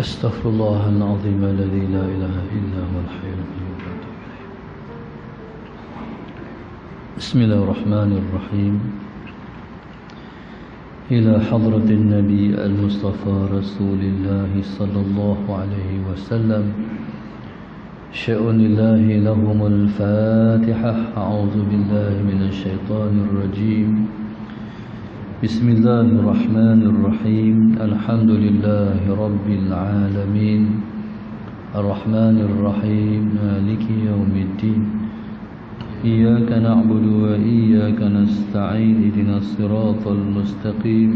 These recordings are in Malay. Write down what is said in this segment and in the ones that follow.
أستغفر الله العظيم الذي لا إله إلا هو الحي القيوم. بسم الله الرحمن الرحيم. إلى حضرة النبي المصطفى رسول الله صلى الله عليه وسلم، شأن الله لهم الفاتحة. أعوذ بالله من الشيطان الرجيم. بسم الله الرحمن الرحيم. الحمد لله رب العالمين، الرحمن الرحيم، مالك يوم الدين. إياك نعبد وإياك نستعين. اهدنا الصراط المستقيم،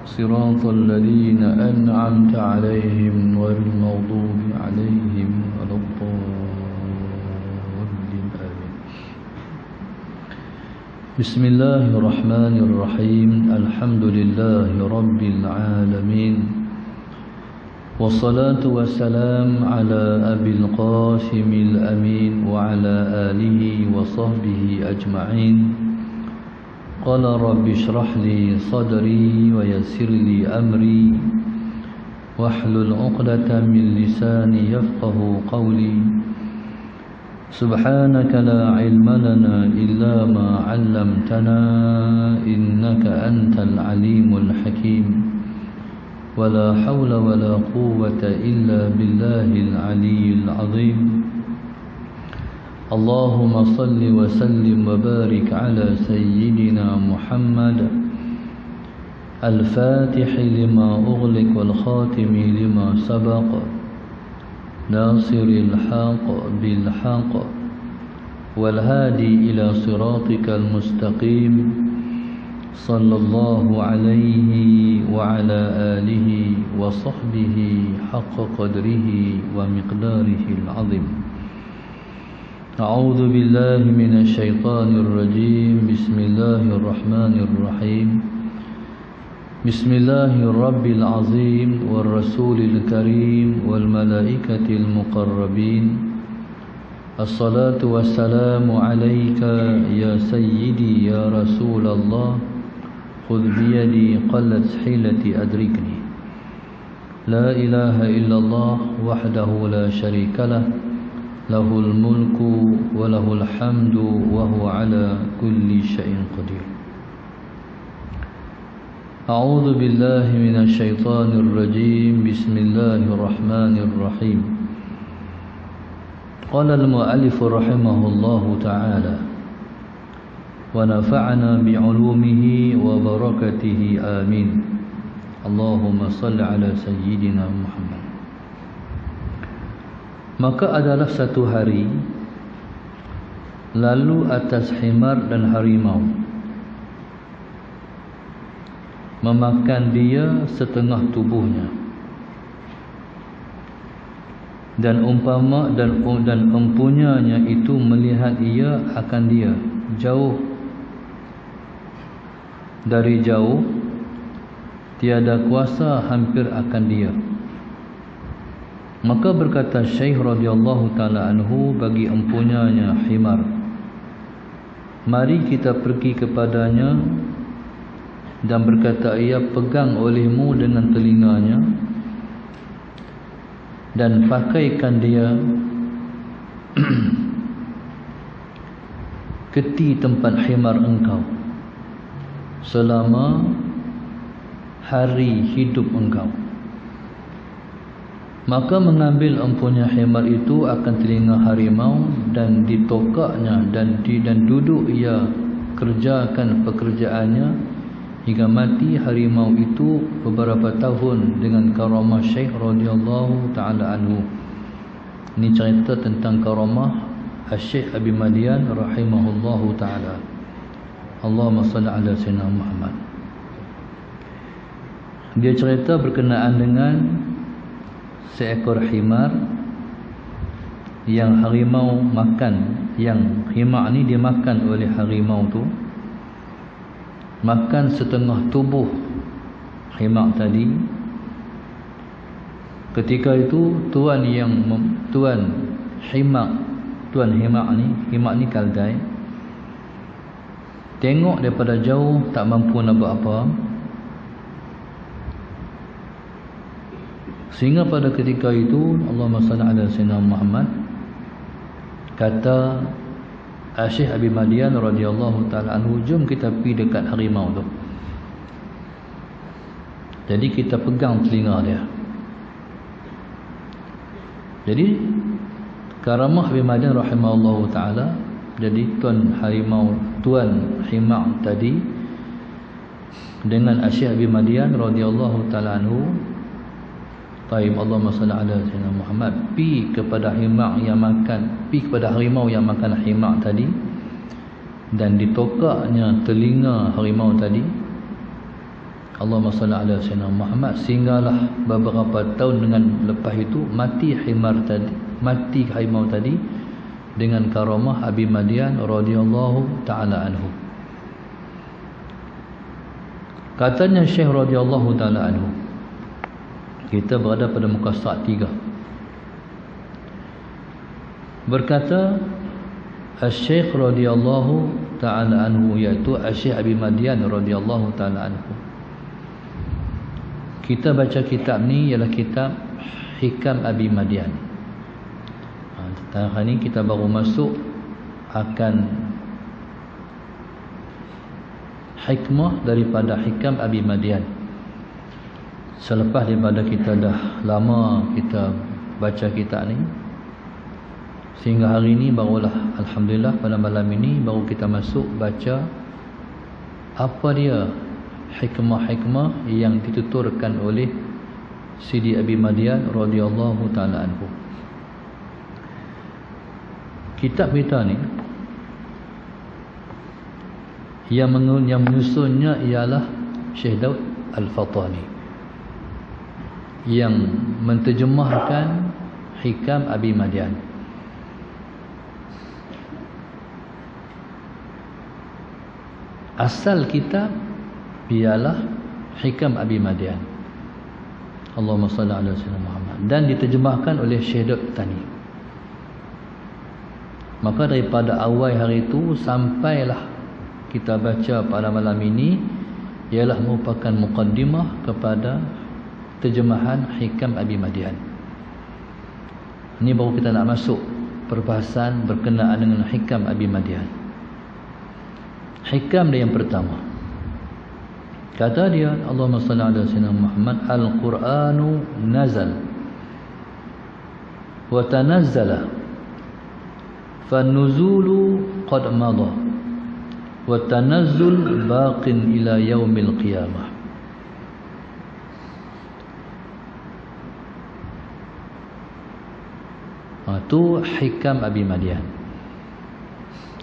صراط الذين أنعمت عليهم غير المغضوب عليهم ولا الضالين. آمين. بسم الله الرحمن الرحيم. الحمد لله رب العالمين، والصلاة والسلام على أبي القاسم الأمين وعلى آله وصحبه أجمعين. قال رب اشرح لي صدري ويسر لي أمري واحلل عقدة من لساني يفقه قولي. سبحانك لا علم لنا إلا ما علمتنا إنك أنت العليم الحكيم. ولا حول ولا قوة إلا بالله العلي العظيم. اللهم صل وسلم وبارك على سيدنا محمد الفاتح لما أغلق والخاتم لما سبق، ناصر الحق بالحق والهادي إلى صراطك المستقيم. صلى الله عليه وعلى آله وصحبه حق قدره ومقداره العظيم. أعوذ بالله من الشيطان الرجيم. بسم الله الرحمن الرحيم. بسم الله الرب العظيم والرسول الكريم والملائكة المقربين. الصلاة والسلام عليك يا سيدي يا رسول الله. خذ بيدي قلت حيلتي أدركني. لا إله إلا الله وحده لا شريك له، له الملك وله الحمد وهو على كل شيء قدير. أعوذ بالله من الشيطان الرجيم. بسم الله الرحمن الرحيم. قال المؤلف رحمه الله تعالى: ونفعنا بعلومه وبركته آمين. اللهم صل على سيدنا Muhammad. Maka adalah satu hari, lalu atas himar dan harimau memakan dia setengah tubuhnya, dan umpama dan empunyanya itu melihat ia akan dia jauh dari jauh, tiada kuasa hampir akan dia. Maka berkata Syekh radhiyallahu taala anhu bagi empunyanya himar, mari kita pergi kepadanya, dan berkata ia, pegang olehmu dengan telinganya dan pakaikan dia keti tempat himar engkau selama hari hidup engkau. Maka mengambil empunya himar itu akan telinga harimau dan ditokaknya dan duduk ia kerjakan pekerjaannya hingga mati harimau itu beberapa tahun dengan karamah Syekh radhiyallahu taala anhu. Ini cerita tentang karamah Syekh Abi Madian rahimahullahu taala. Allahumma salli ala sayyidina Muhammad. Dia cerita berkenaan dengan seekor himar yang harimau makan. Yang himar ni dia makan oleh harimau tu, makan setengah tubuh himar tadi. Ketika itu tuan himar ni kaldai, tengok daripada jauh tak mampu nak buat apa, Sehingga pada ketika itu Allahumma salli ala sayyidina Muhammad, kata Syekh Abi Madian radhiyallahu taala anhu, jom kita pergi dekat harimau tu. Jadi kita pegang telinga dia. Jadi karamah Abi Madian rahimahullahu taala, jadi tuan harimau, tuan himak tadi dengan Syekh Abi Madian radhiyallahu taala anhu, taib Allahumma salli ala sayyidina Muhammad, pi kepada himak yang makan, pi kepada harimau yang makan himak tadi, dan ditokaknya telinga harimau tadi. Allahumma salli ala sayyidina Muhammad, sehinggalah beberapa tahun dengan lepas itu mati harimau tadi dengan karamah Abi Madian radhiyallahu taala anhu. Katanya Syekh radhiyallahu taala anhu, kita berada pada muka surat 3. Berkata Syekh radhiyallahu taala anhu, iaitu Syekh Abi Madian radhiyallahu taala anhu. Kita baca kitab ni ialah kitab Hikam Abi Madian. Hari ni kita baru masuk akan hikmah daripada Hikam Abi Madian. Selepas daripada kita dah lama kita baca kitab ni, sehingga hari ni barulah alhamdulillah pada malam ini baru kita masuk baca apa dia hikmah-hikmah yang dituturkan oleh Sidi Abi Madian radhiyallahu taala anhu. Kitab kita ni yang menyusunnya ialah Syekh Daud Al-Fatani, yang menterjemahkan Hikam Abi Madian. Asal kitab ialah Hikam Abi Madian, Allahumma salli ala sayyidina Muhammad, dan diterjemahkan oleh Syekh Daud Al-Fatani. Maka daripada awal hari itu sampailah kita baca pada malam ini ialah merupakan muqaddimah kepada terjemahan Hikam Abi Madian. Ini baru kita nak masuk perbahasan berkenaan dengan Hikam Abi Madian. Hikam dia yang pertama, kata dia Allahumma salli ala sayyidina Muhammad, Al-Quranu nazal wa tanazzala fan-nuzulu qad madha wa tanazzul baqin ila yaumil qiyamah. Itu Hikam Abi Madian,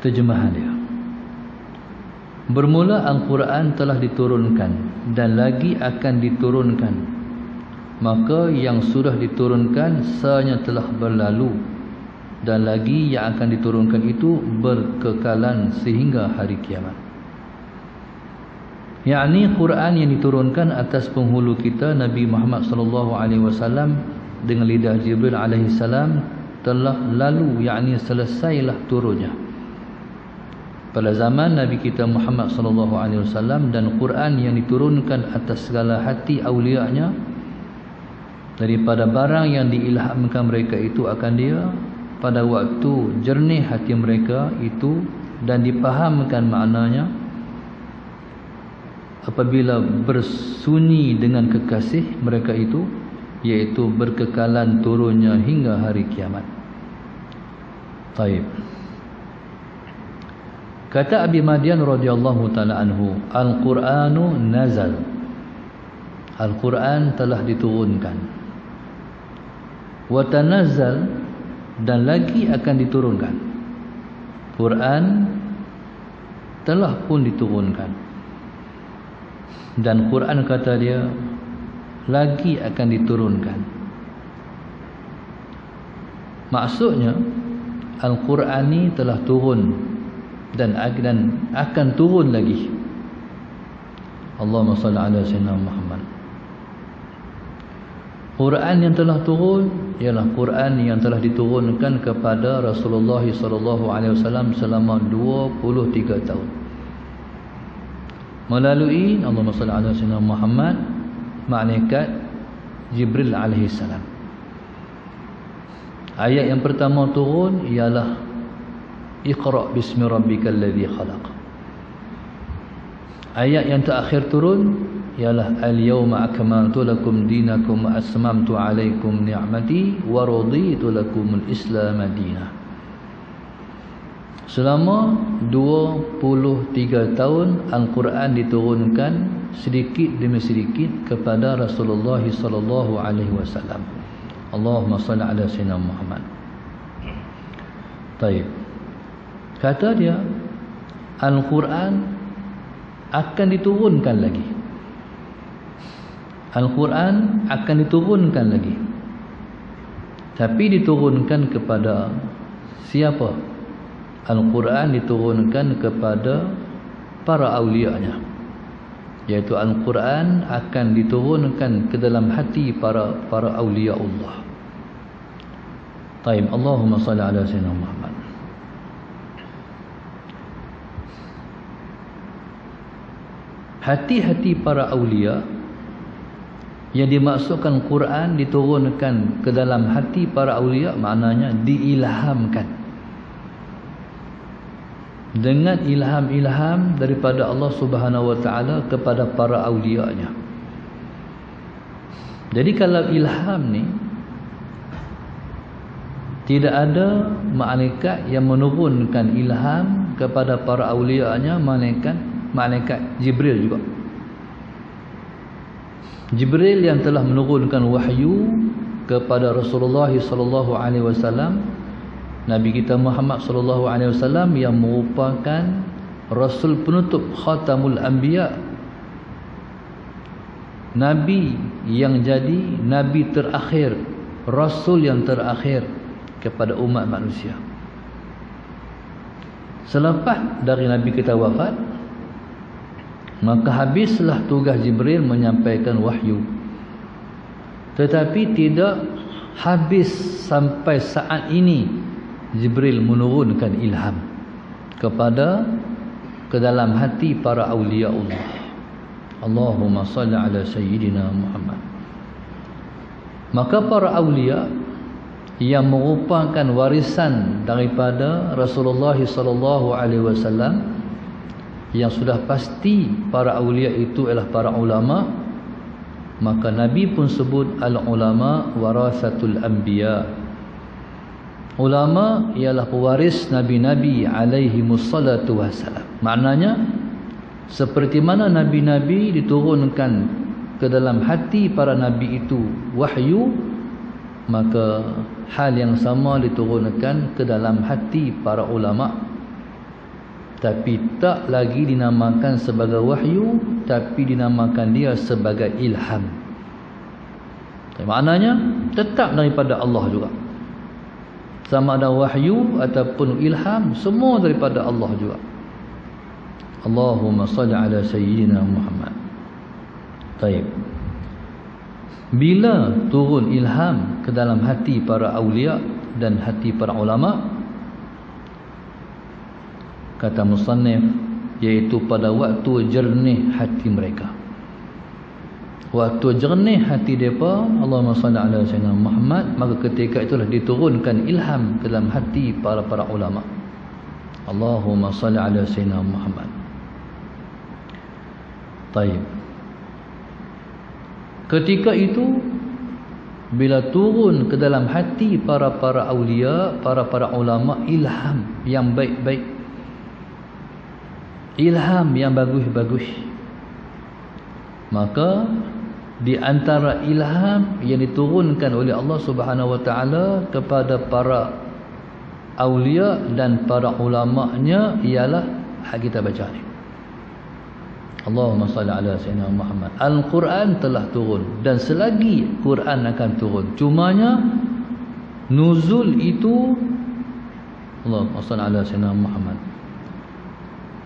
terjemahan dia. Bermula Al-Quran telah diturunkan dan lagi akan diturunkan, maka yang sudah diturunkan sebenarnya telah berlalu, dan lagi yang akan diturunkan itu berkekalan sehingga hari kiamat. Yakni Quran yang diturunkan atas penghulu kita Nabi Muhammad sallallahu alaihi wasallam dengan lidah Jibril alaihi salam telah lalu, yakni selesailah turunnya pada zaman Nabi kita Muhammad sallallahu alaihi wasallam, dan Quran yang diturunkan atas segala hati aulianya daripada barang yang diilhamkan mereka itu akan dia pada waktu jernih hati mereka itu dan dipahamkan maknanya apabila bersunyi dengan kekasih mereka itu, iaitu berkekalan turunnya hingga hari kiamat. Taib. Kata Abi Madian radhiyallahu taala anhu, Al-Quranu nazal, Al-Quran telah diturunkan, wa tanazzal, dan lagi akan diturunkan. Quran telah pun diturunkan, dan Quran kata dia lagi akan diturunkan. Maksudnya Al-Quran ni telah turun dan akan turun lagi. Allahumma salli ala sayyidina Muhammad. Quran yang telah turun ialah Quran yang telah diturunkan kepada Rasulullah SAW selama 23 tahun melalui Allahumma salli ala sayyidina Muhammad malaikat Jibril alaihi salam. Ayat yang pertama turun ialah Iqra bismi rabbikal ladzi khalaq. Ayat yang terakhir turun ialah al-yawma akmaltu lakum dinakum wa atmamtu alaikum ni'mati wa raditu lakumul Islam madinah. Selama 23 tahun Al-Quran diturunkan sedikit demi sedikit kepada Rasulullah sallallahu alaihi wasallam. Allahumma salli ala sayyidina Muhammad. Baik. Kata dia Al-Quran akan diturunkan lagi. Al-Quran akan diturunkan lagi. Tapi diturunkan kepada siapa? Al-Quran diturunkan kepada para awliya-Nya. Iaitu Al-Quran akan diturunkan ke dalam hati para awliya Allah. Taib, Allahumma salli ala sayyidina Muhammad. Hati-hati para awliya yang dimaksudkan Quran diturunkan ke dalam hati para awliya, maknanya diilhamkan dengan ilham-ilham daripada Allah Subhanahu wa taala kepada para awliya-Nya. Jadi kalau ilham ni tidak ada malaikat yang menurunkan ilham kepada para awliya-Nya, malaikat Jibril juga. Jibril yang telah menurunkan wahyu kepada Rasulullah sallallahu alaihi wasallam, Nabi kita Muhammad sallallahu alaihi wasallam yang merupakan rasul penutup, khatamul anbiya, nabi yang jadi nabi terakhir, rasul yang terakhir kepada umat manusia. Selepas dari Nabi kita wafat, maka habislah tugas Jibril menyampaikan wahyu. Tetapi tidak habis sampai saat ini Jibril menurunkan ilham ke dalam hati para awliya Allah. Allahumma salli ala sayyidina Muhammad. Maka para awliya yang merupakan warisan daripada Rasulullah sallallahu alaihi wasallam, yang sudah pasti para awliya itu adalah para ulama, maka Nabi pun sebut al-ulama warasatul anbiya. Ulama ialah pewaris nabi-nabi alaihi wassalatu wassalam. Maknanya seperti mana nabi-nabi diturunkan ke dalam hati para nabi itu wahyu, maka hal yang sama diturunkan ke dalam hati para ulama, tapi tak lagi dinamakan sebagai wahyu, tapi dinamakan dia sebagai ilham. Maknanya tetap daripada Allah juga. Sama ada wahyu ataupun ilham, semua daripada Allah juga. Allahumma salli ala sayyidina Muhammad. Baik. Bila turun ilham ke dalam hati para awliya dan hati para ulama, kata musannif, iaitu pada waktu jernih hati mereka. Waktu jernih hati mereka, Allahumma salli ala sayyidina Muhammad, maka ketika itulah diturunkan ilham ke dalam hati para ulama. Allahumma salli ala sayyidina Muhammad. Baik. Ketika itu bila turun ke dalam hati para awliya, para ulama, ilham yang baik-baik, ilham yang bagus-bagus, maka di antara ilham yang diturunkan oleh Allah Subhanahu wa taala kepada para awliya dan para ulama-Nya ialah hak kita baca ni. Allahumma salli ala sayyidina Muhammad. Al-Quran telah turun dan selagi Quran akan turun. Cumanya nuzul itu, Allahumma salli ala sayyidina Muhammad,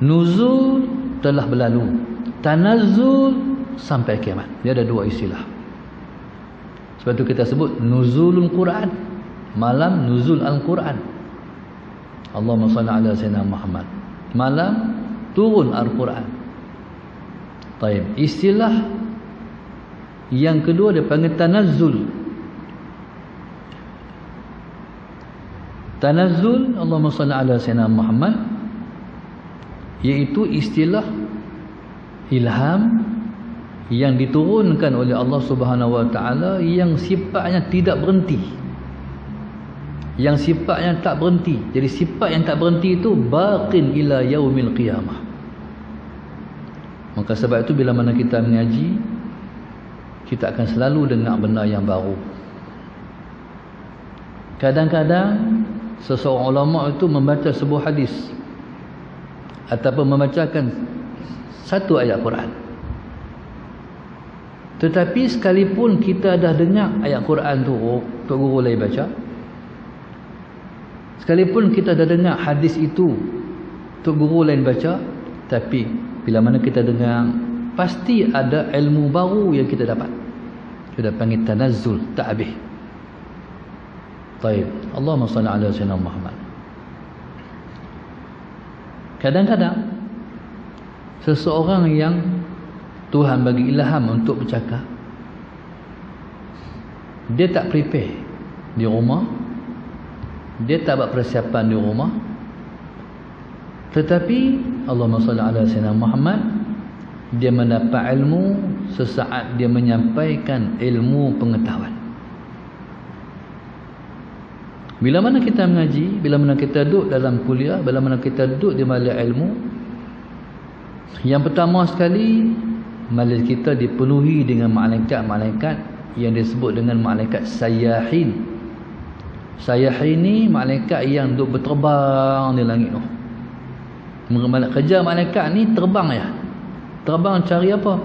nuzul telah berlalu, tanazzul sampai kiamat. Dia ada dua istilah. Sebab itu kita sebut nuzulul Quran, malam nuzul Al-Quran. Allahumma salli ala sayyidina Muhammad, malam turun Al-Quran. Baik, istilah Yang kedua dia panggil tanazzul. Tanazzul, Allahumma salli ala sayyidina Muhammad, iaitu istilah ilham yang diturunkan oleh Allah Subhanahu wa taala yang sifatnya tidak berhenti. Yang sifatnya tak berhenti. Jadi sifat yang tak berhenti itu baqin ila yaumil qiyamah. Maka sebab itu bila mana kita mengaji, kita akan selalu dengar benda yang baru. Kadang-kadang seseorang ulama itu membaca sebuah hadis ataupun membacakan satu ayat Quran. Tetapi sekalipun kita dah dengar ayat Quran tu, Tok Guru lagi baca. Sekalipun kita dah dengar hadis itu, Tok Guru lain baca, tapi bila mana kita dengar, pasti ada ilmu baru yang kita dapat. Kita panggil tanazzul, tak habis. Baik, Allahumma salli ala sayyidina Muhammad. Kadang-kadang seseorang yang Tuhan bagi ilham untuk bercakap, dia tak prepare di rumah, dia tak buat persiapan di rumah, tetapi Allahumma salli ala sayyidina Muhammad, dia mendapat ilmu sesaat dia menyampaikan ilmu pengetahuan. Bila mana kita mengaji, bila mana kita duduk dalam kuliah, bila mana kita duduk di majlis ilmu, yang pertama sekali, majlis kita dipenuhi dengan malaikat-malaikat yang disebut dengan malaikat sayyahin. Sayyahin ni malaikat yang duduk berterbang di langit tu. Kerja malaikat ni terbang ya. Terbang cari apa?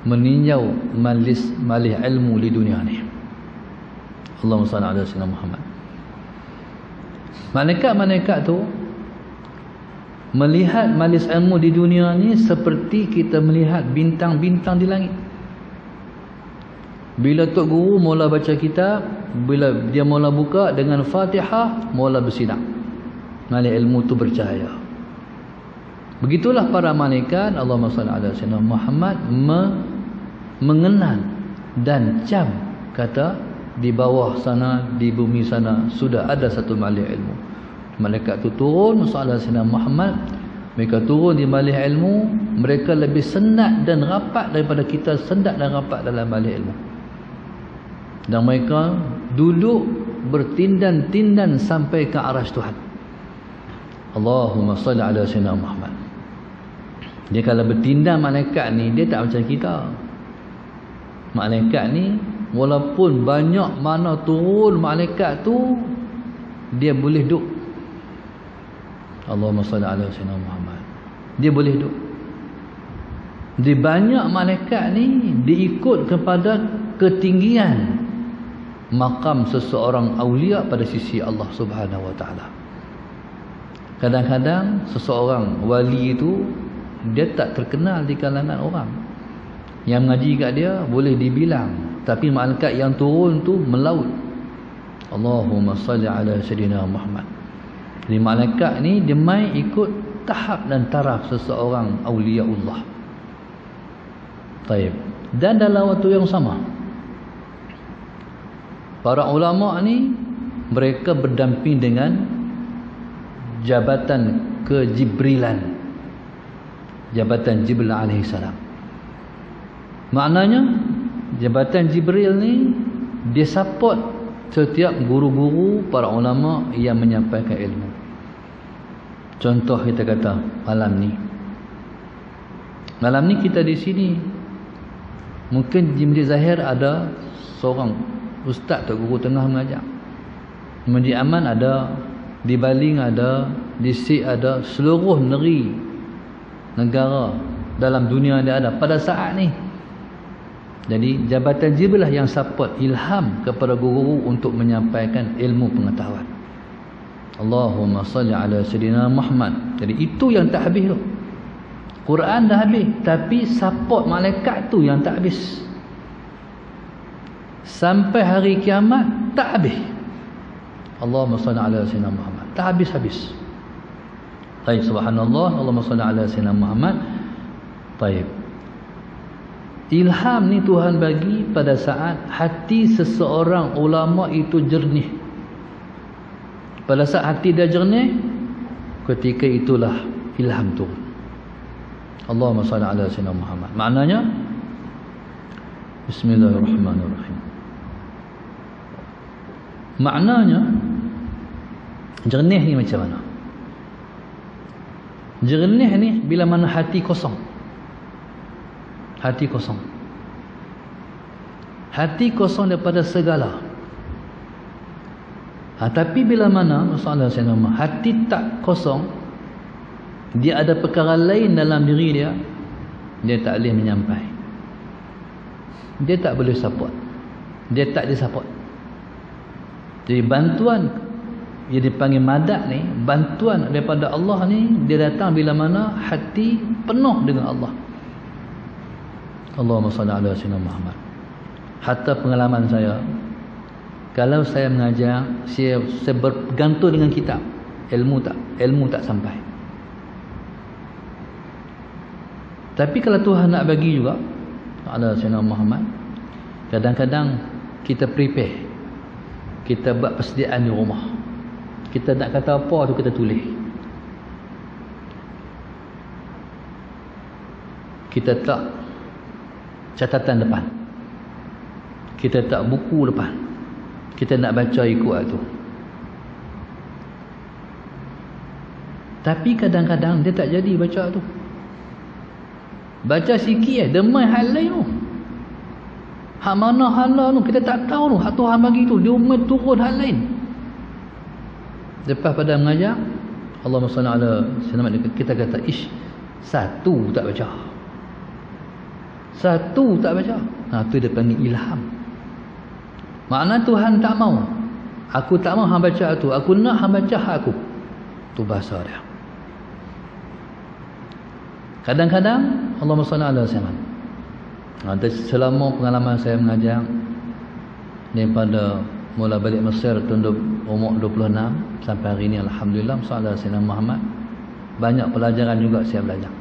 Meninjau majlis ilmu di dunia ni. Allahumma salli ala sayyidina Muhammad. Malaikat-malaikat tu melihat majlis ilmu di dunia ni seperti kita melihat bintang-bintang di langit. Bila Tok Guru mula baca kitab, bila dia mula buka dengan Fatihah, mula bersinar. Majlis ilmu tu bercahaya. Begitulah para malaikat, Allahumma salli ala sayyidina Muhammad, mengenal dan jam kata di bawah sana, di bumi sana sudah ada satu majlis ilmu. Malaikat tu turun masalah sayyidina Muhammad, mereka turun di majlis ilmu, mereka lebih senat dan rapat daripada kita senat dan rapat dalam majlis ilmu. Dan mereka duduk bertindan-tindan sampai ke arsy Tuhan. Allahumma salli ala sayyidina Muhammad. Dia kalau bertindan malaikat ni, dia tak macam kita. Malaikat ni walaupun banyak mana turun malaikat tu, dia boleh duduk. Allahumma salli ala sayyidina Muhammad. Dia boleh duduk. Di banyak malaikat ni diikut kepada ketinggian maqam seseorang awliya pada sisi Allah Subhanahu wa taala. Kadang-kadang seseorang wali itu dia tak terkenal di kalangan orang. Yang mengaji kat dia boleh dibilang, tapi malaikat yang turun tu melaut. Allahumma salli ala sayyidina Muhammad. Jadi malaikat ni dia mai ikut tahap dan taraf seseorang auliaullah. Baik. Dan dalam waktu yang sama, para ulama ni mereka berdamping dengan jabatan kejibrilan, jabatan Jibril alaihi salam. Maknanya jabatan Jibril ni dia support setiap guru-guru para ulama yang menyampaikan ilmu. Contoh kita kata malam ni kita di sini mungkin di Masjid Zahir ada seorang ustaz atau guru tengah mengajar. Di Masjid Aman ada, di Baling ada, di Sik ada, seluruh negara dalam dunia dia ada pada saat ni. Jadi jabatan Jibril lah yang support ilham kepada guru-guru untuk menyampaikan ilmu pengetahuan. Allahumma salli ala sayyidina Muhammad. Jadi itu yang tak habis tu. Quran dah habis, tapi support malaikat tu yang tak habis. Sampai hari kiamat tak habis. Allahumma salli ala sayyidina Muhammad. Tak habis-habis. Baik, subhanallah, Allahumma salli ala sayyidina Muhammad. Baik. Ilham ni Tuhan bagi pada saat hati seseorang ulama itu jernih. Pada saat hati dia jernih, ketika itulah ilham turun. Allahumma salli ala sayyidina Muhammad. Maknanya Bismillahirrahmanirrahim. Maknanya jernih ni macam mana? Jernih ni bila mana hati kosong. Hati kosong. Hati kosong daripada segala. Tapi bila mana masalah saya nama hati tak kosong, dia ada perkara lain dalam diri dia, dia tak boleh menyampai. Dia tak boleh support. Dia tak disupport. Jadi bantuan yang dipanggil madad ni, bantuan daripada Allah ni, dia datang bila mana hati penuh dengan Allah. Allahumma salli ala sayyidina Muhammad. Hatta pengalaman saya, kalau saya mengajar, saya bergantung dengan kitab, ilmu tak sampai. Tapi kalau Tuhan nak bagi juga ala sayyidina Muhammad, kadang-kadang kita prepare, kita buat persediaan di rumah. Kita nak kata apa tu kita tulis. Kita tak catatan depan, kita tak buku depan, kita nak baca ikut tu. Tapi kadang-kadang dia tak jadi baca tu. Baca sikit demai hal lain tu. Hak mana hala tu kita tak tahu tu. Hak Tuhan bagi tu dia umum turun hal lain. Lepas pada mengajar, Allahumma salli ala sayyidina, kita kata ish, satu tak baca. Satu tak baca. Tu dia panggil ilham. Makna Tuhan tak mau. Aku tak mau hang baca tu, aku nak hang baca hak aku. Tu bahasa dia. Kadang-kadang Allahumma salli ala sayyidina. Selama pengalaman saya mengajar daripada mula balik Mesir tahun umur 26 sampai hari ini, alhamdulillah, sallallahu alaihi wasallam Muhammad, banyak pelajaran juga saya belajar.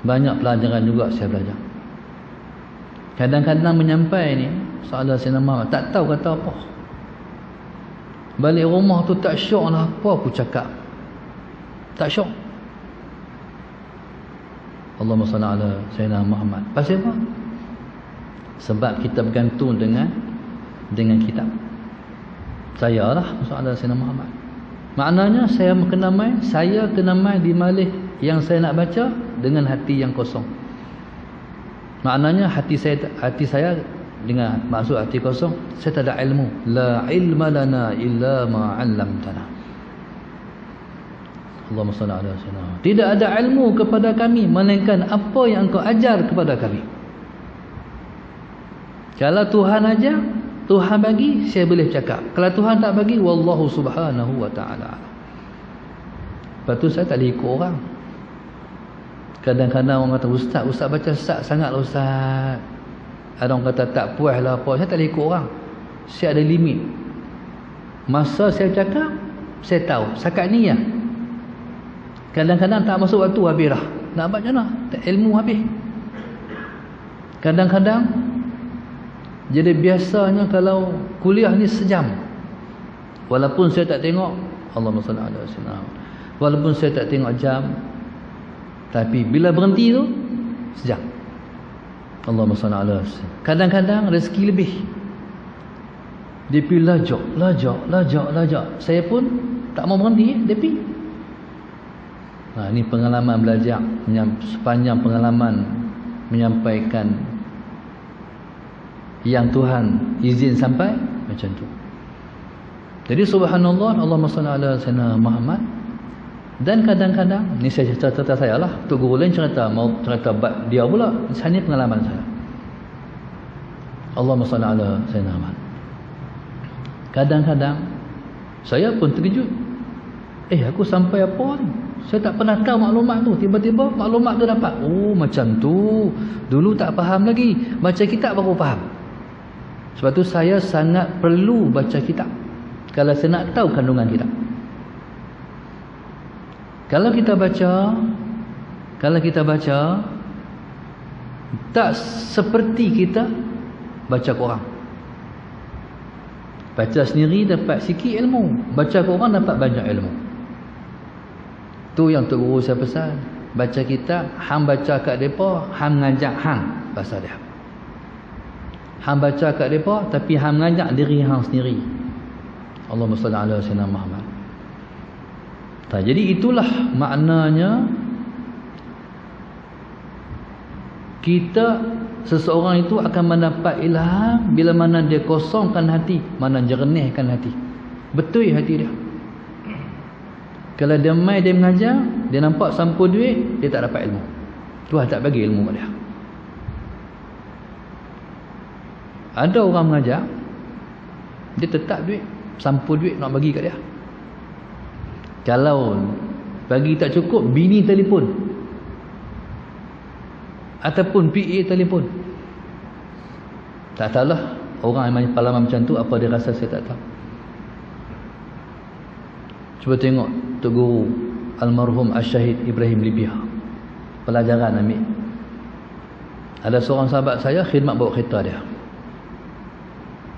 Banyak pelajaran juga saya belajar. Kadang-kadang menyampai ni sallallahu alaihi wasallam Muhammad tak tahu kata apa. Balik rumah tu tak syok lah apa aku cakap. Tak syok. Allahumma salli ala sayyidina Muhammad. Pasal apa? Sebab kita bergantung dengan kitab. Saya lah sallallahu alaihi wasallam Muhammad. Maknanya saya kena mai di malih yang saya nak baca dengan hati yang kosong. Maknanya hati saya dengan maksud hati kosong, saya tak ada ilmu. La ilma lana illa ma 'allamtana. Allahumma salli ala sayyidina. Tidak ada ilmu kepada kami melainkan apa yang engkau ajar kepada kami. Kalau Tuhan ajar, Tuhan bagi, saya boleh cakap. Kalau Tuhan tak bagi, wallahu subhanahu wa ta'ala. Lepas tu saya tak boleh ikut orang. Kadang-kadang orang kata, Ustaz baca sangat lah Ustaz. Ada orang kata tak puas lah apa. Saya tak boleh ikut orang. Saya ada limit. Masa saya cakap, saya tahu. Sakat ni ya. Kadang-kadang tak masuk waktu, habis dah. Nak baca mana? Ilmu habis. Kadang-kadang, jadi biasanya kalau kuliah ni sejam. Walaupun saya tak tengok, Allahumma salli ala sayyidina. Walaupun saya tak tengok jam, tapi bila berhenti tu sejam. Allahumma salli ala sayyidina. Kadang-kadang rezeki lebih. Dia pergi lajak. Saya pun tak mau berhenti, dia pergi. Ini pengalaman belajar, sepanjang pengalaman menyampaikan yang Tuhan izin sampai macam tu. Jadi subhanallah, Allahumma salli ala sayyidina Muhammad. Dan kadang-kadang ni saya cerita saya lah, tu guru lain cerita, mau cerita bab dia pula. Ini pengalaman saya. Allahumma salli ala sayyidina Muhammad. Kadang-kadang saya pun terkejut. Aku sampai apa ni? Saya tak pernah tahu maklumat tu. Tiba-tiba maklumat tu dapat. Oh macam tu. Dulu tak faham lagi. Baca kitab baru faham. Sebab tu saya sangat perlu baca kitab. Kalau saya nak tahu kandungan kitab. Kalau kita baca Tak seperti kita baca Quran. Baca sendiri dapat sikit ilmu, baca Quran dapat banyak ilmu. Tu yang Tok Guru saya pesan. Baca kitab, hang baca kat depa, hang ngajak hang bahasa dia. Hang baca kat depa tapi hang ngajak diri hang sendiri. Allahumma salli ala sayyidina Muhammad. Jadi itulah maknanya kita, seseorang itu akan mendapat ilham bila mana dia kosongkan hati, mana jernihkan hati, betul hati dia. Kalau dia mai dia mengajar, dia nampak sampul duit, dia tak dapat ilmu. Tuhan tak bagi ilmu kat dia. Ada orang mengajar, dia tetap duit, sampul duit nak bagi kat dia. Kalau bagi tak cukup, bini telefon ataupun PA telefon. Tak tahulah orang yang main pengalaman macam tu apa dia rasa, saya tak tahu. Cuba tengok Tok Guru almarhum Asy-Syahid Ibrahim Libya, pelajaran ambil. Ada seorang sahabat saya khidmat bawa kereta dia,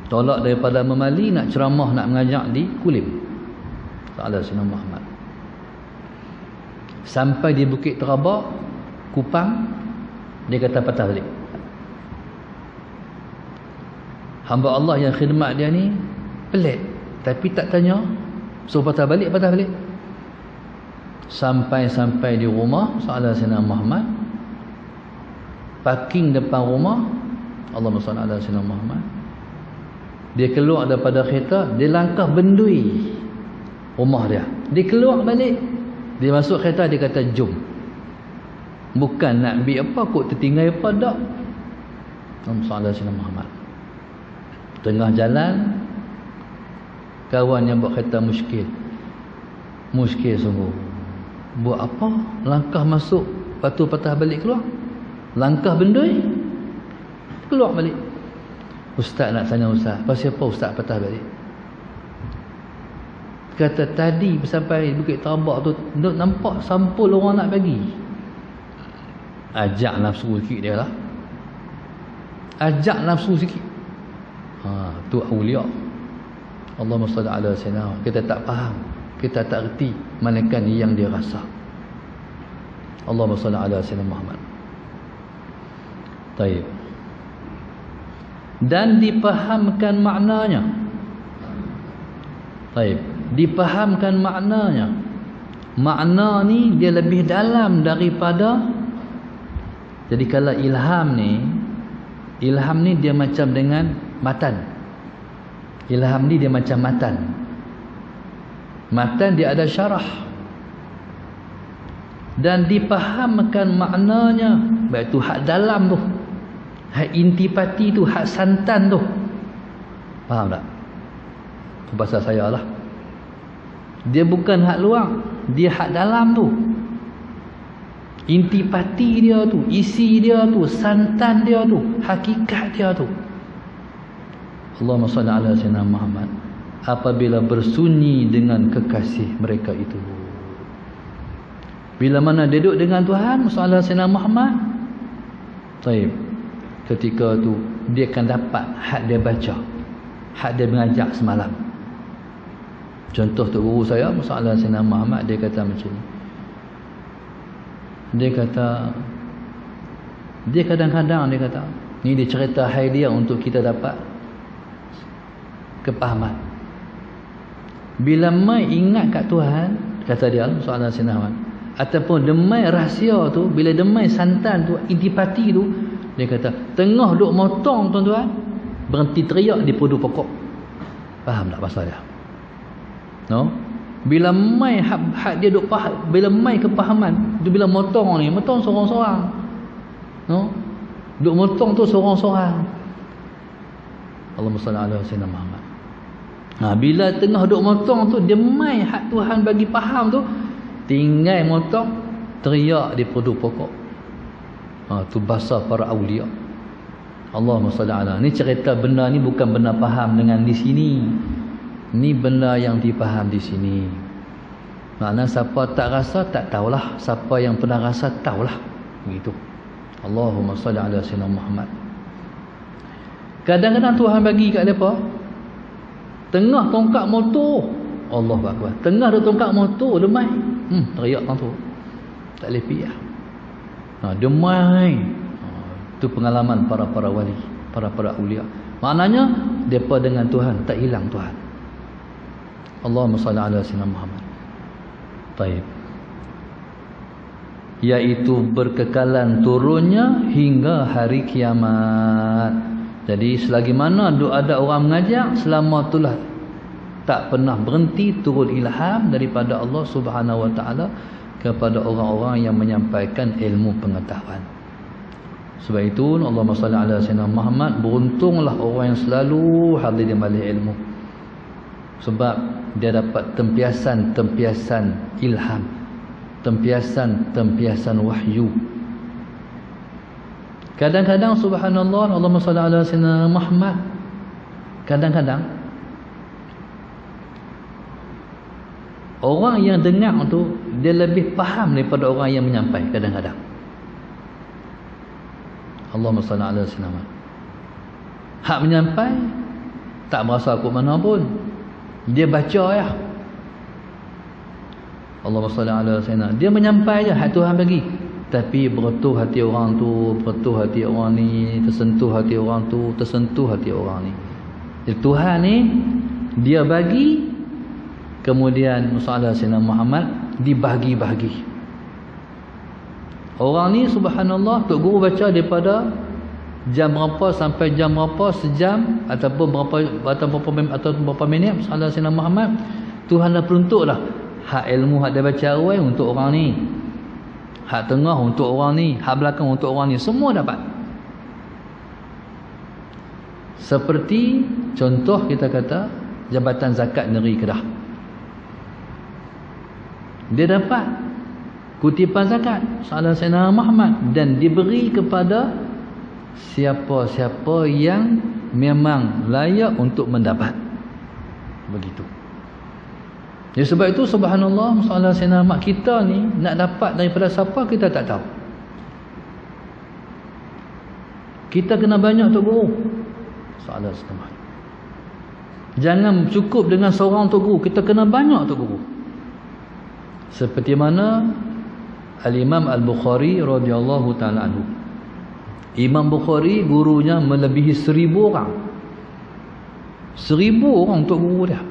tolak daripada Memali nak ceramah, nak mengajak di Kulim. Salah Sayyidina Muhammad. Sampai di Bukit Terabak, Kupang, dia kata patah balik. Hamba Allah yang khidmat dia ni pelik, tapi tak tanya, suruh patah balik, patah balik. Sampai di rumah Salah Sayyidina Muhammad, parking depan rumah, Allahumma salli ala Sayyidina Muhammad. Dia keluar daripada kereta, dia langkah bendui rumah dia. Dia keluar balik, dia masuk kereta, dia kata jom. Bukan nak ambil apa, kok tertinggal apa, tak. Allahumma salli ala Sayyidina Muhammad. Tengah jalan, kawan yang bawa kereta muskil sungguh. Buat apa? Langkah masuk, lepas tu patah balik keluar. Langkah bendui, keluar balik. Ustaz nak tanya Ustaz, pasal apa Ustaz patah balik? Kata tadi sampai Bukit Terabak tu nampak sampul orang nak bagi. Ajak nafsu sikit dia lah. Ajak nafsu sikit. Tu awliya. Allahumma salli ala sayyidina. Kita tak faham, kita tak erti, melainkan yang dia rasa. Allahumma salli ala sayyidina Muhammad. Baik. Dan dipahamkan maknanya. Baik, dipahamkan maknanya. Makna ni dia lebih dalam daripada. Jadi kalau ilham ni dia macam dengan matan. Ilham ni dia macam matan. Matan dia ada syarah. Dan dipahamkan maknanya, baik tu hak dalam tu, hak intipati tu, hak santan tu. Faham tak? Tu bahasa saya lah. Dia bukan hak luar, dia hak dalam tu. Intipati dia tu, isi dia tu, santan dia tu, hakikat dia tu. Allahumma salli ala sayyidina Muhammad. Apabila bersunyi dengan kekasih mereka itu, bila mana dia duduk dengan Tuhan, sallallahu alaihi wasallam Muhammad, baik, ketika tu dia akan dapat hak dia baca, hak dia mengajak semalam. Contoh tu guru saya sallallahu alaihi wasallam Muhammad, dia kata macam ni. Dia kata, dia kadang-kadang dia kata, ni dia cerita hai dia untuk kita dapat kepahaman. Bila mai ingat kat Tuhan, kata dia sallallahu alaihi wasallam, ataupun demai rahsia tu, bila demai santan tu, intipati tu, dia kata tengah duk motong tuan-tuan, berhenti teriak di pudu pokok. Faham tak pasal dia? No? Bila mai hak dia duk faham, bila mai kepahaman tu, bila motong ni, motong sorang-sorang. No? Duk motong tu sorang-sorang. Allahumma salli ala sayyidina Muhammad. Bila tengah duk motong tu, dia mai hak Tuhan bagi faham tu, tinggal motong, teriak di pudu pokok. Tu bahasa para awliya. Allahumma salli ala. Ni cerita benda ni bukan benda faham dengan di sini. Ni benda yang dipaham di sini. Maknanya siapa tak rasa tak tahulah, siapa yang pernah rasa tahulah. Begitu. Allahumma salli ala sayyidina Muhammad. Kadang-kadang Tuhan bagi kat depa tengah tongkat motor, Allahu akbar, tengah ada tongkat motor demai, teriak tang tu tak boleh pergi lah. Demai. Itu pengalaman para wali, para aulia. Maknanya depa dengan Tuhan tak hilang Tuhan. Allahumma salli ala sayyidina Muhammad. Baik. Iaitu berkekalan turunnya hingga hari kiamat. Jadi selagi mana ada orang mengajak, selama itulah tak pernah berhenti turun ilham daripada Allah Subhanahu wa taala kepada orang-orang yang menyampaikan ilmu pengetahuan. Sebab itu Allahumma salli ala sayyidina Muhammad, beruntunglah orang yang selalu hadir di majlis ilmu. Sebab dia dapat tempiasan ilham, tempiasan wahyu. Kadang-kadang subhanallah, Allahumma salli ala sayyidina Muhammad, kadang-kadang orang yang dengar tu dia lebih faham daripada orang yang menyampaikan. Kadang-kadang Allahumma salli ala sayyidina Muhammad, hak menyampaikan tak berasa kot mana pun, dia baca ya, Allahumma salli ala sayyidina, dia menyampaikan je hak Tuhan bagi. Tapi beretuh hati orang tu, beretuh hati orang ni, tersentuh hati orang tu, tersentuh hati orang ni. Jadi Tuhan ni dia bagi, kemudian Musa Sayyidina Muhammad dibahagi-bahagi. Orang ni subhanallah, Tok Guru baca daripada jam berapa sampai jam berapa, sejam ataupun berapa minit Musa Sayyidina Muhammad, Tuhan dah peruntuk dah. Hak ilmu hak dia baca awal untuk orang ni, hak tengah untuk orang ni, hak belakang untuk orang ni, semua dapat. Seperti contoh kita kata Jabatan Zakat Negeri Kedah, dia dapat kutipan zakat salah Sayyidina Muhammad dan diberi kepada siapa-siapa yang memang layak untuk mendapat. Begitu. Ya, sebab itu subhanallah, masalah Sayyidina Muhammad kita ni nak dapat daripada siapa kita tak tahu. Kita kena banyak Tok Guru. Salah Sayyidina. Jangan cukup dengan seorang Tok Guru, kita kena banyak Tok Guru. Seperti mana Al-Imam Al-Bukhari radhiyallahu taala anhu. Imam Bukhari gurunya melebihi 1000 orang. 1000 orang Tok Guru dia.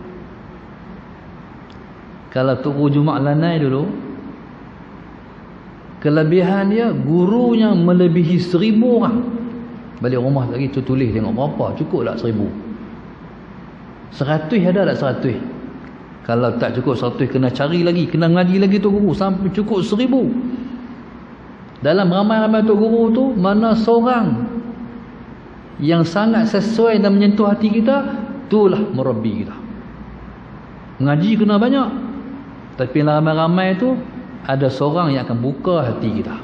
Kalau Tok Guru Jumaat Lanai dulu, kelebihan dia gurunya melebihi 1000 orang. Balik rumah lagi tu tulis tengok berapa, cukup tak 1000? 100 ada tak 100? Kalau tak cukup 100 kena cari lagi, kena ngaji lagi Tok Guru sampai cukup 1000. Dalam ramai-ramai Tok Guru tu, mana seorang yang sangat sesuai dan menyentuh hati kita, itulah murabbi kita. Ngaji kena banyak, tapi ramai-ramai tu ada seorang yang akan buka hati kita.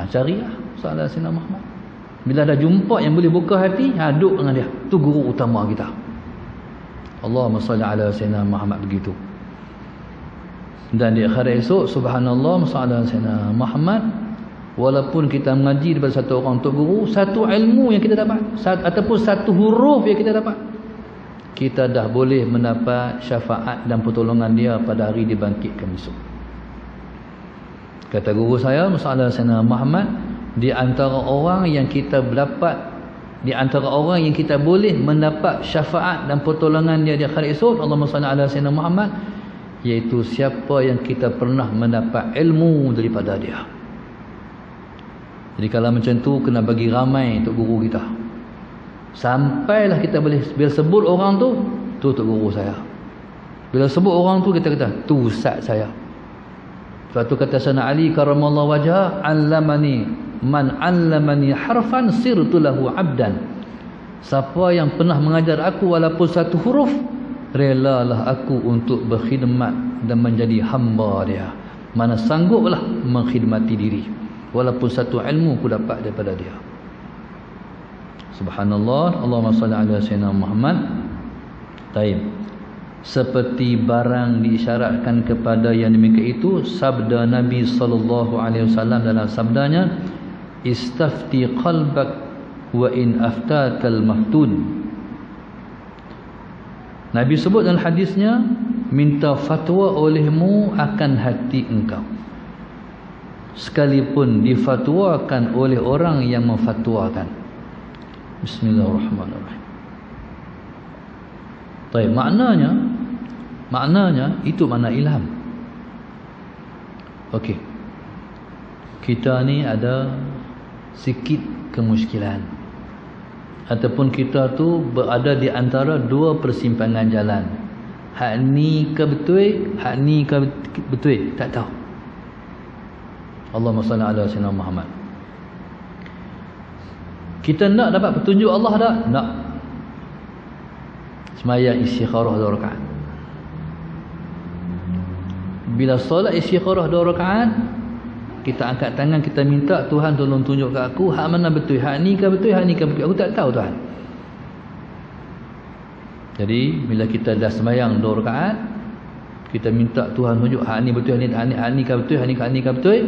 Carilah salah Sayyidina Muhammad. Bila dah jumpa yang boleh buka hati, duduk dengan dia. Tu guru utama kita. Allahumma salli ala Sayyidina Muhammad. Begitu. Dan di akhirat esok, subhanallah, sallallahu Sayyidina Muhammad, walaupun kita mengaji daripada satu orang Tok Guru, satu ilmu yang kita dapat, ataupun satu huruf yang kita dapat, kita dah boleh mendapat syafaat dan pertolongan dia pada hari dibangkitkan esok. Kata guru saya, masalah Sayyidina Muhammad, di antara orang yang kita dapat, di antara orang yang kita boleh mendapat syafaat dan pertolongan dia di akhirat esok, Allahumma salli ala Sayyidina Muhammad, iaitu siapa yang kita pernah mendapat ilmu daripada dia. Jadi kalau macam tu, kena bagi ramai Tok Guru kita. Sampailah kita boleh, bila sebut orang tu, tu Tok Guru saya. Bila sebut orang tu, kita kata, tu ustaz saya. Suatu kata Sayyidina Ali karamallahu wajhah, allamani man allamani harfan sirtu lahu abdan. Siapa yang pernah mengajar aku walaupun satu huruf, relalah aku untuk berkhidmat dan menjadi hamba dia. Mana sangguplah mengkhidmati diri, walaupun satu ilmu aku dapat daripada dia. Subhanallah, Allahumma salli ala Sayyidina Muhammad. Taib. Seperti barang diisyaratkan kepada yang demikian itu, sabda Nabi sallallahu alaihi wasallam dalam sabdanya, istafti qalbak wa in aftakal maftun. Nabi sebut dalam hadisnya, minta fatwa olehmu akan hati engkau, sekalipun difatwakan oleh orang yang memfatwakan. Bismillahirrahmanirrahim. Baik, maknanya itu makna ilham. Okey. Kita ni ada sikit kemusykilan, ataupun kita tu berada di antara dua persimpangan jalan. Hak ni ke betul, hak ni ke betul, tak tahu. Allahumma salli ala sayyidina Muhammad. Kita nak dapat petunjuk Allah tak? Nak. Sembahyang istikharah 2 rakaat. Bila solat istikharah 2 rakaat, kita angkat tangan, kita minta, Tuhan tolong tunjuk kat aku hak mana betul, hak ni ke betul, hak ni ke betul. Aku tak tahu Tuhan. Jadi bila kita dah sembahyang 2 rakaat, kita minta Tuhan tunjuk hak ni betul, hak ni ke betul, hak ni ke betul.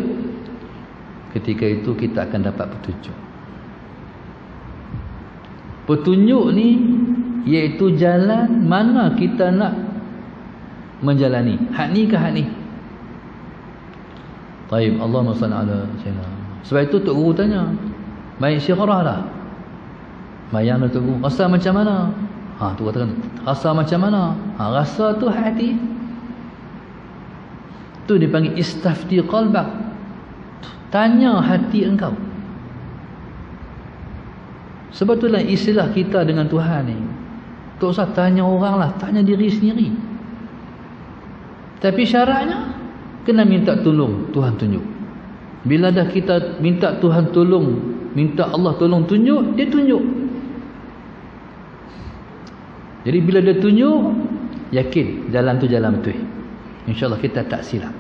Ketika itu kita akan dapat petunjuk. Petunjuk ni iaitu jalan mana kita nak menjalani. Hak ni ke hak ni? Taib, Allahumma salli ala sayyidina. Sebab itu Tok Guru tanya, baik istikharah dah, bayang dah Tok Guru, rasa macam mana? Tu katakan, rasa macam mana? Rasa tu hati. Tu dipanggil istafti qalbak. Tanya hati engkau. Sebab itulah istilah kita dengan Tuhan ni, tak usah tanya orang lah, tanya diri sendiri. Tapi syaratnya kena minta tolong Tuhan tunjuk. Bila dah kita minta Tuhan tolong, minta Allah tolong tunjuk, dia tunjuk. Jadi bila dia tunjuk, yakin jalan tu jalan betul. InsyaAllah kita tak silap.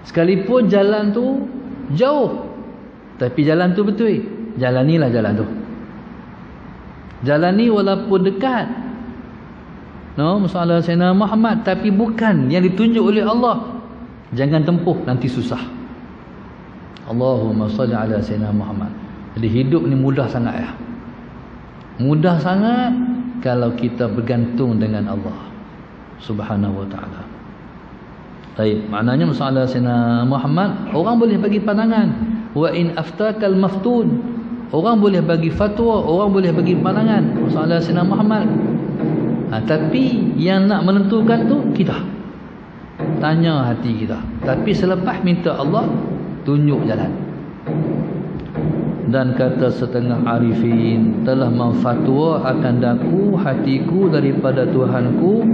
Sekalipun jalan tu jauh, tapi jalan tu betul, jalanilah jalan tu. Jalani walaupun dekat, masalah Sayyidina Muhammad, tapi bukan yang ditunjuk oleh Allah, jangan tempuh, nanti susah. Allahumma salli ala Sayyidina Muhammad. Jadi hidup ni mudah sangat ya. Mudah sangat kalau kita bergantung dengan Allah Subhanahu wa ta'ala. Baik, maknanya masalah Sayyidina Muhammad, orang boleh bagi pandangan. Wa in aftakal maftun, orang boleh bagi fatwa, orang boleh bagi pandangan masalah Sayyidina Muhammad. Tapi yang nak menentukan tu kita, tanya hati kita. Tapi selepas minta Allah tunjuk jalan. Dan kata setengah arifin, telah memfatwa akan daku hatiku daripada Tuhanku.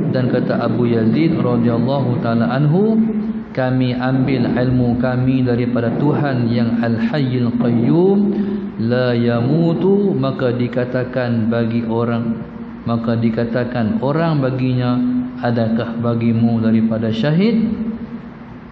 Dan kata Abu Yazid radhiyallahu taala anhu, kami ambil ilmu kami daripada Tuhan yang Al-Hayyul Qayyum, la yamutu, maka dikatakan orang baginya, adakah bagimu daripada syahid?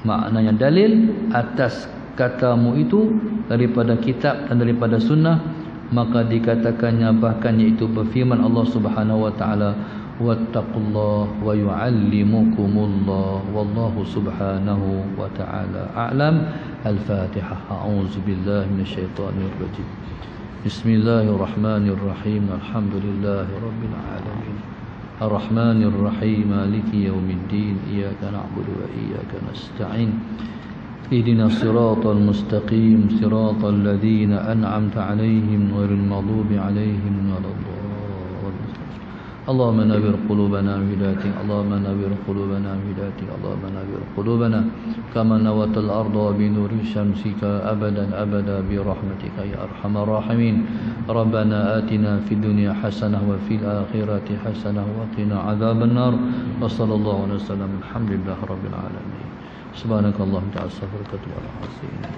Maknanya dalil atas katamu itu daripada kitab dan daripada sunnah. Maka dikatakannya bahkan iaitu berfirman Allah Subhanahu wa taala, wattaqullah wa yu'allimukumullah wallahu subhanahu wa ta'ala a'lam. Al-Fatihah. A'udzu billahi minasyaitonir rajim. Bismillahirrahmanirrahim. Alhamdulillahi rabbil alamin. Ar-Rahmanir Rahim. Maliki yaumiddin. Iyyaka na'budu wa iyyaka nasta'in. Ihdinas siratal mustaqim. Siratal ladzina an'amta 'alaihim ghairil maghdubi 'alaihim waladdallin. اللهم نور قلوبنا بهدايتك، اللهم نور قلوبنا بهدايتك، اللهم نور قلوبنا كما نورت الأرض بنور شمسك أبدا أبدا برحمتك يا أرحم الراحمين. ربنا آتنا في الدنيا حسنة وفي الآخرة حسنة وقنا عذاب النار. وصلى الله وسلم. الحمد لله رب العالمين. سبحانك اللهم وبحمدك أستغفرك وأتوب إليك.